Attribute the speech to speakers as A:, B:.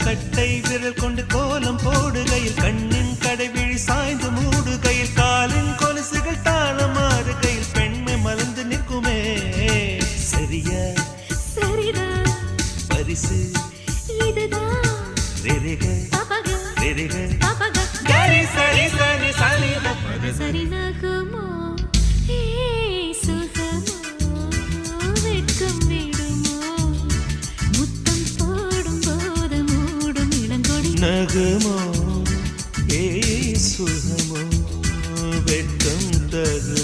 A: கட்டை விரல் கொண்டு கோலம் போடுகையில் கண்ணின் கடைவிழி சாய்ந்து மூடுகையில் காலின் கொலுசுகள் தாளம் மாறுகையில் பெண்மை மலர்ந்து நிற்குமே சரியா
B: சரிதான்
A: பரிசு
B: இதுதான்
A: ரெரிக
B: பபக
A: ரெரிக
B: பபக
A: கரி சரி சரி சரி பபக
B: சரி நகுமோ ஏ சுகமோ வெட்கம் விடுமோ முத்தம் போடும் போது மூடும் இளங்கொடி
A: நகுமோ ஏ சுகமோ வெட்கம் தரு